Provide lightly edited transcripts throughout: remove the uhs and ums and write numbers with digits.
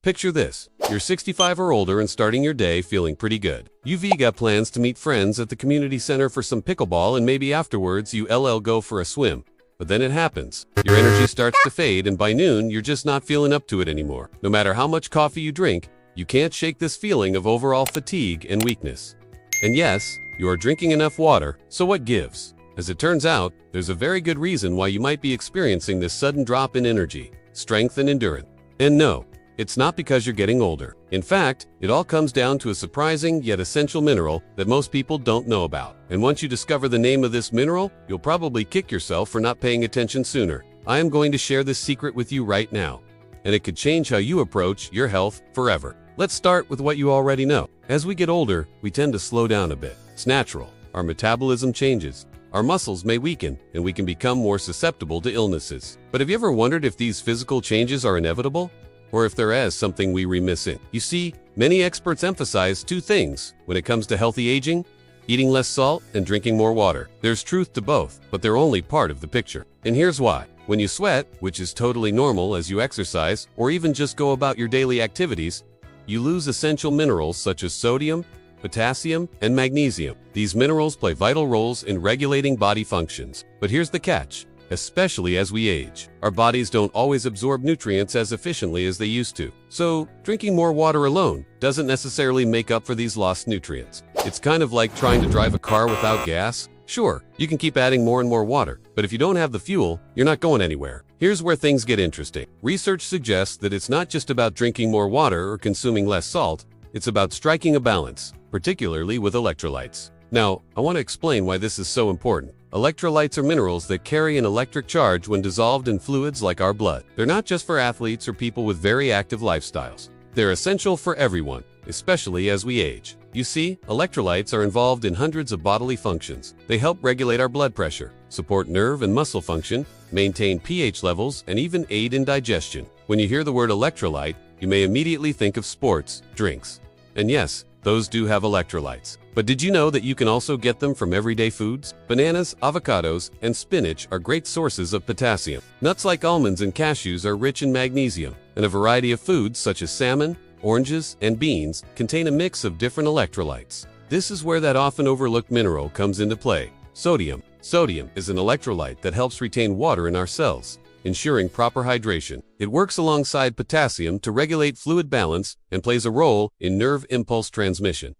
Picture this. You're 65 or older and starting your day feeling pretty good. You've got plans to meet friends at the community center for some pickleball, and maybe afterwards you go for a swim. But then it happens. Your energy starts to fade, and by noon you're just not feeling up to it anymore. No matter how much coffee you drink, you can't shake this feeling of overall fatigue and weakness. And yes, you are drinking enough water, so what gives? As it turns out, there's a very good reason why you might be experiencing this sudden drop in energy, strength, and endurance. And no, it's not because you're getting older. In fact, it all comes down to a surprising yet essential mineral that most people don't know about. And once you discover the name of this mineral, you'll probably kick yourself for not paying attention sooner. I am going to share this secret with you right now, and it could change how you approach your health forever. Let's start with what you already know. As we get older, we tend to slow down a bit. It's natural. Our metabolism changes. Our muscles may weaken, and we can become more susceptible to illnesses. But have you ever wondered if these physical changes are inevitable, or if there is something we remiss in? You see, many experts emphasize two things when it comes to healthy aging: eating less salt and drinking more water. There's truth to both, but they're only part of the picture. And here's why. When you sweat, which is totally normal as you exercise or even just go about your daily activities, you lose essential minerals such as sodium, potassium, and magnesium. These minerals play vital roles in regulating body functions. But here's the catch. Especially as we age, our bodies don't always absorb nutrients as efficiently as they used to. So, drinking more water alone doesn't necessarily make up for these lost nutrients. It's kind of like trying to drive a car without gas. Sure, you can keep adding more and more water, but if you don't have the fuel, you're not going anywhere. Here's where things get interesting. Research suggests that it's not just about drinking more water or consuming less salt, it's about striking a balance, particularly with electrolytes. Now, I want to explain why this is so important. Electrolytes are minerals that carry an electric charge when dissolved in fluids like our blood. They're not just for athletes or people with very active lifestyles. They're essential for everyone, especially as we age. You see, electrolytes are involved in hundreds of bodily functions. They help regulate our blood pressure, support nerve and muscle function, maintain pH levels, and even aid in digestion. When you hear the word electrolyte, you may immediately think of sports drinks. And yes, those do have electrolytes. But did you know that you can also get them from everyday foods? Bananas, avocados, and spinach are great sources of potassium. Nuts like almonds and cashews are rich in magnesium, and a variety of foods such as salmon, oranges, and beans contain a mix of different electrolytes. This is where that often overlooked mineral comes into play: sodium. Sodium is an electrolyte that helps retain water in our cells, ensuring proper hydration. It works alongside potassium to regulate fluid balance and plays a role in nerve impulse transmission.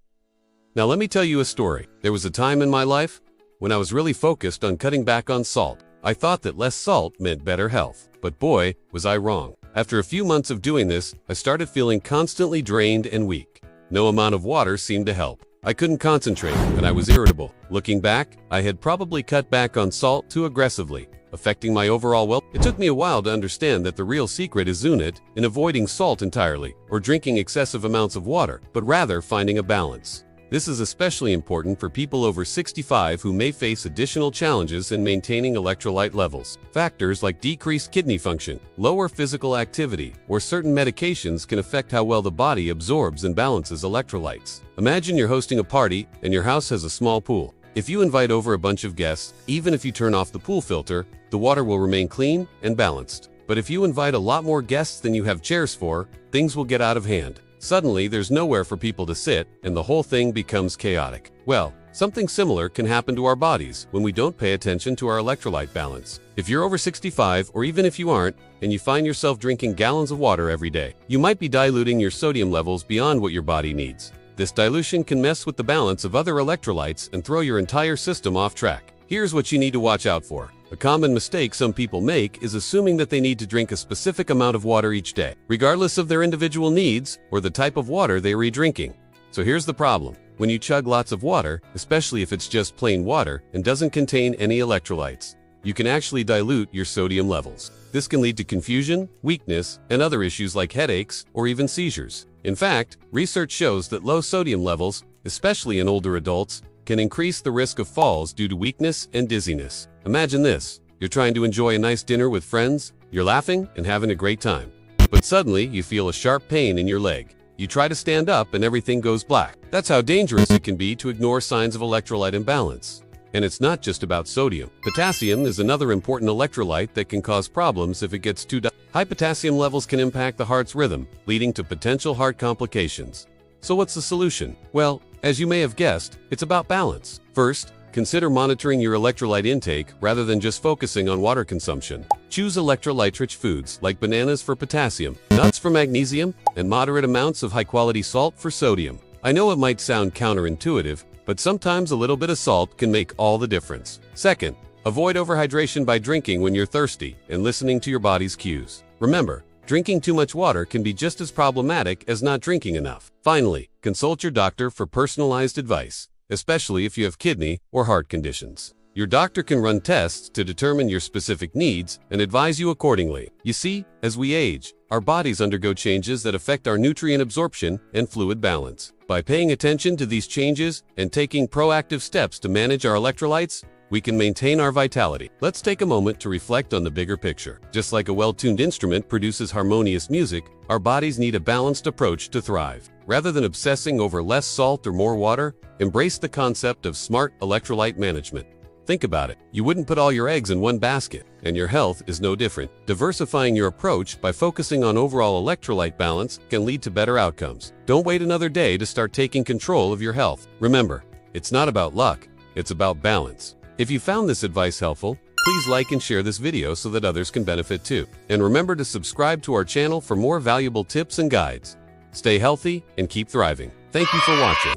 Now let me tell you a story. There was a time in my life when I was really focused on cutting back on salt. I thought that less salt meant better health, but boy, was I wrong. After a few months of doing this, I started feeling constantly drained and weak. No amount of water seemed to help. I couldn't concentrate, and I was irritable. Looking back, I had probably cut back on salt too aggressively, affecting my overall well. It took me a while to understand that the real secret isn't in avoiding salt entirely or drinking excessive amounts of water, but rather finding a balance. This is especially important for people over 65 who may face additional challenges in maintaining electrolyte levels. Factors like decreased kidney function, lower physical activity, or certain medications can affect how well the body absorbs and balances electrolytes. Imagine you're hosting a party and your house has a small pool. If you invite over a bunch of guests, even if you turn off the pool filter, the water will remain clean and balanced. But if you invite a lot more guests than you have chairs for, things will get out of hand. Suddenly, there's nowhere for people to sit, and the whole thing becomes chaotic. Well, something similar can happen to our bodies when we don't pay attention to our electrolyte balance. If you're over 65, or even if you aren't, and you find yourself drinking gallons of water every day, you might be diluting your sodium levels beyond what your body needs. This dilution can mess with the balance of other electrolytes and throw your entire system off track. Here's what you need to watch out for. A common mistake some people make is assuming that they need to drink a specific amount of water each day, regardless of their individual needs or the type of water they are drinking. So here's the problem. When you chug lots of water, especially if it's just plain water and doesn't contain any electrolytes, you can actually dilute your sodium levels. This can lead to confusion, weakness, and other issues like headaches or even seizures. In fact, research shows that low sodium levels, especially in older adults, can increase the risk of falls due to weakness and dizziness. Imagine this. You're trying to enjoy a nice dinner with friends, you're laughing and having a great time. But suddenly, you feel a sharp pain in your leg. You try to stand up and everything goes black. That's how dangerous it can be to ignore signs of electrolyte imbalance. And it's not just about sodium. Potassium is another important electrolyte that can cause problems if it gets too high. Potassium levels can impact the heart's rhythm, leading to potential heart complications. So what's the solution? Well, as you may have guessed, it's about balance. First, consider monitoring your electrolyte intake rather than just focusing on water consumption. Choose electrolyte-rich foods like bananas for potassium, nuts for magnesium, and moderate amounts of high-quality salt for sodium. I know it might sound counterintuitive, but sometimes a little bit of salt can make all the difference. Second, avoid overhydration by drinking when you're thirsty and listening to your body's cues. Remember, drinking too much water can be just as problematic as not drinking enough. Finally, consult your doctor for personalized advice, especially if you have kidney or heart conditions. Your doctor can run tests to determine your specific needs and advise you accordingly. You see, as we age, our bodies undergo changes that affect our nutrient absorption and fluid balance. By paying attention to these changes and taking proactive steps to manage our electrolytes, we can maintain our vitality. Let's take a moment to reflect on the bigger picture. Just like a well-tuned instrument produces harmonious music, our bodies need a balanced approach to thrive. Rather than obsessing over less salt or more water, embrace the concept of smart electrolyte management. Think about it. You wouldn't put all your eggs in one basket, and your health is no different. Diversifying your approach by focusing on overall electrolyte balance can lead to better outcomes. Don't wait another day to start taking control of your health. Remember, it's not about luck, it's about balance. If you found this advice helpful, please like and share this video so that others can benefit too. And remember to subscribe to our channel for more valuable tips and guides. Stay healthy and keep thriving. Thank you for watching.